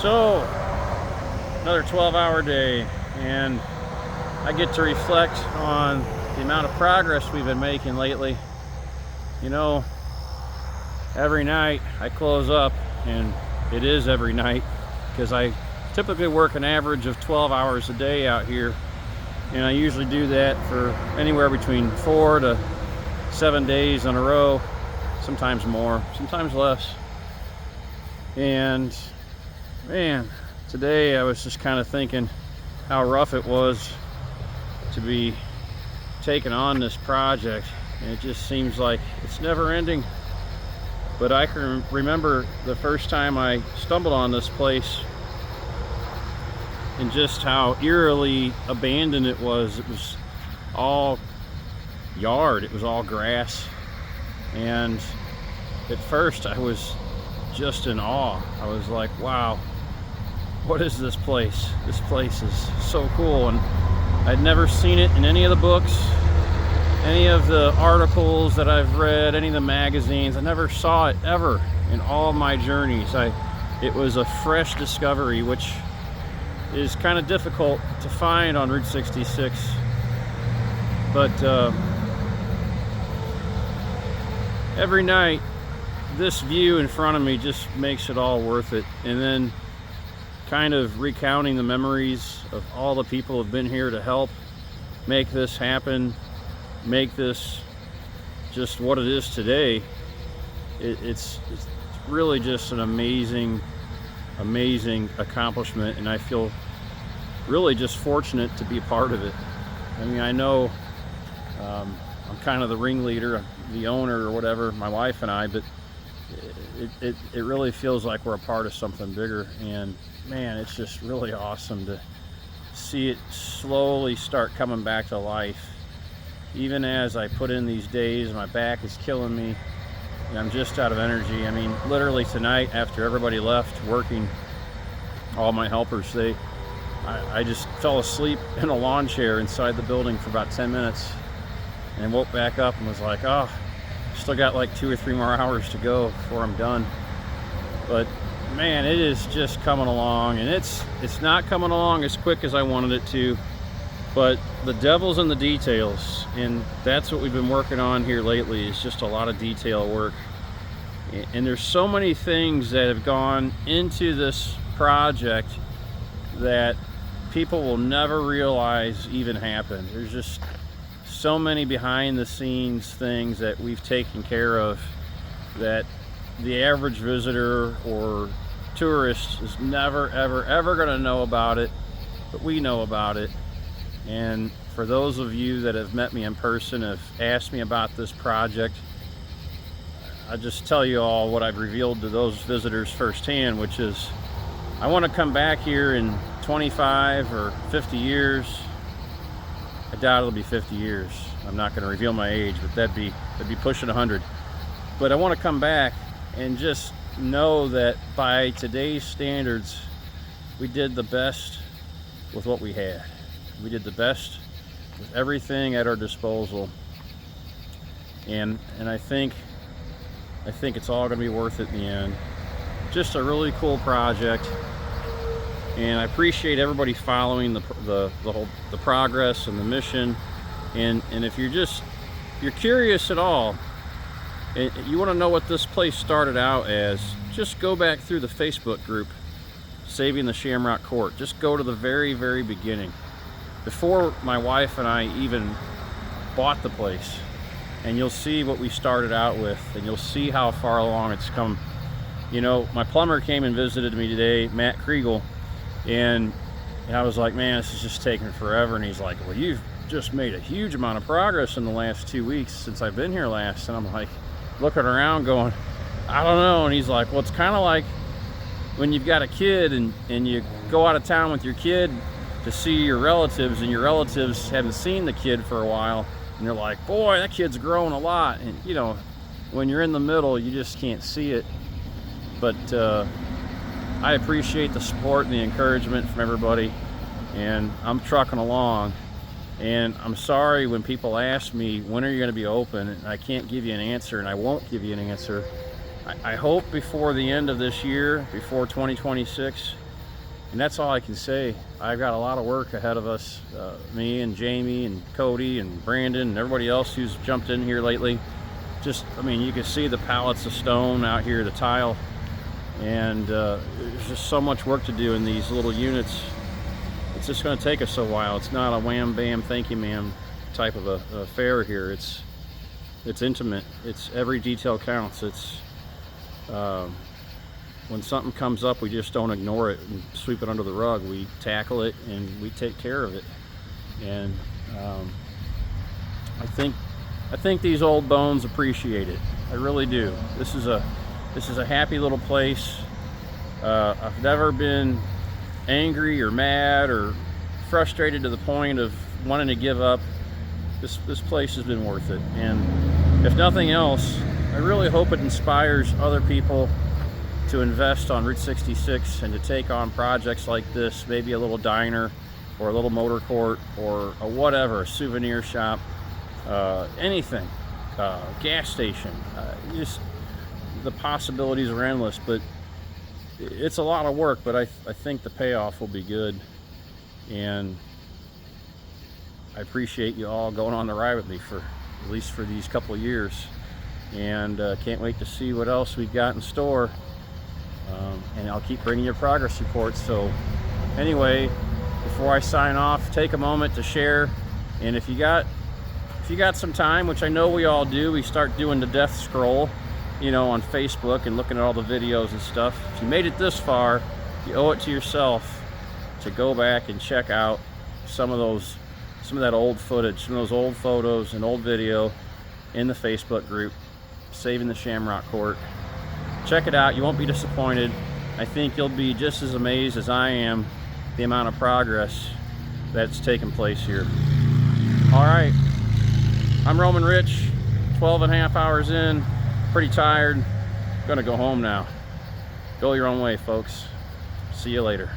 So, another 12-hour day, and I get to reflect on the amount of progress we've been making lately. You know, every night I close up, and it is every night, because I typically work an average of 12 hours a day out here, and I usually do that for anywhere between 4 to 7 days in a row, sometimes more, sometimes less. And man, today I was just kind of thinking how rough it was to be taking on this project, and it just seems like it's never ending. But I can remember the first time I stumbled on this place and just how eerily abandoned it was. It was all yard, it was all grass, and at first I was just in awe. I was like, wow, what is this place? This place is so cool. And I'd never seen it in any of the books, any of the articles that I've read, any of the magazines. I never saw it ever in all of my journeys. It was a fresh discovery, which is kind of difficult to find on Route 66. But every night, this view in front of me just makes it all worth it. And then kind of recounting the memories of all the people who have been here to help make this happen, make this just what it is today. It's really just an amazing accomplishment, and I feel really just fortunate to be a part of it. I mean, I know I'm kind of the ringleader, the owner or whatever, my wife and I, but it really feels like we're a part of something bigger. And man, it's just really awesome to see it slowly start coming back to life. Even as I put in these days, my back is killing me and I'm just out of energy. I mean, literally tonight, after everybody left working, all my helpers, I just fell asleep in a lawn chair inside the building for about 10 minutes and woke back up and was like, oh, still got like 2 or 3 more hours to go before I'm done. But man, it is just coming along, and it's not coming along as quick as I wanted it to, but the devil's in the details, and that's what we've been working on here lately, is just a lot of detail work. And there's so many things that have gone into this project that people will never realize even happened. There's just so many behind the scenes things that we've taken care of that the average visitor or tourist is never ever going to know about it, but we know about it. And for those of you that have met me in person, have asked me about this project, I just tell you all what I've revealed to those visitors firsthand, which is I want to come back here in 25 or 50 years. I doubt it'll be 50 years. I'm not going to reveal my age, but that'd be pushing 100. But I want to come back and just know that by today's standards, we did the best with what we had. We did the best with everything at our disposal, and I think it's all going to be worth it in the end. Just a really cool project, and I appreciate everybody following the progress and the mission. And if you're curious at all, and you want to know what this place started out as, just go back through the Facebook group, Saving the Shamrock Court. Just go to the very beginning, before my wife and I even bought the place, and you'll see what we started out with, and you'll see how far along it's come. You know, my plumber came and visited me today, Matt Kriegel, and I was like, man, this is just taking forever. And he's like, well, you've just made a huge amount of progress in the last 2 weeks since I've been here last. And I'm like, looking around going, I don't know. And he's like, well, it's kind of like when you've got a kid and you go out of town with your kid to see your relatives, and your relatives haven't seen the kid for a while, and you're like, boy, that kid's grown a lot. And you know, when you're in the middle, you just can't see it. But I appreciate the support and the encouragement from everybody, and I'm trucking along. And I'm sorry when people ask me, when are you going to be open? And I can't give you an answer, and I won't give you an answer. I hope before the end of this year, before 2026, And that's all I can say. I've got a lot of work ahead of us, me and Jamie and Cody and Brandon and everybody else who's jumped in here lately. Just, I mean, you can see the pallets of stone out here, the tile, and there's just so much work to do in these little units. It's just going to take us a while. It's not a wham bam thank you ma'am type of a affair here. It's intimate. It's every detail counts. It's when something comes up, we just don't ignore it and sweep it under the rug. We tackle it and we take care of it. And I think these old bones appreciate it. I really do. This is a happy little place. I've never been angry or mad or frustrated to the point of wanting to give up. This place has been worth it. And if nothing else, I really hope it inspires other people to invest on Route 66 and to take on projects like this, maybe a little diner or a little motor court or a whatever, a souvenir shop, anything, gas station. Just the possibilities are endless, but it's a lot of work, but I think the payoff will be good. And I appreciate you all going on the ride with me for at least for these couple of years, and can't wait to see what else we've got in store. And I'll keep bringing you progress reports. So anyway, before I sign off, take a moment to share. And if you got some time, which I know we all do, we start doing the death scroll, you know, on Facebook and looking at all the videos and stuff. If you made it this far, you owe it to yourself to go back and check out some of that old footage, some of those old photos and old video in the Facebook group, Saving the Shamrock Court. Check it out. You won't be disappointed. I think you'll be just as amazed as I am the amount of progress that's taken place here. All right, I'm Roman Rich, 12.5 hours in, pretty tired. Gonna go home now. Go your own way, folks. See you later.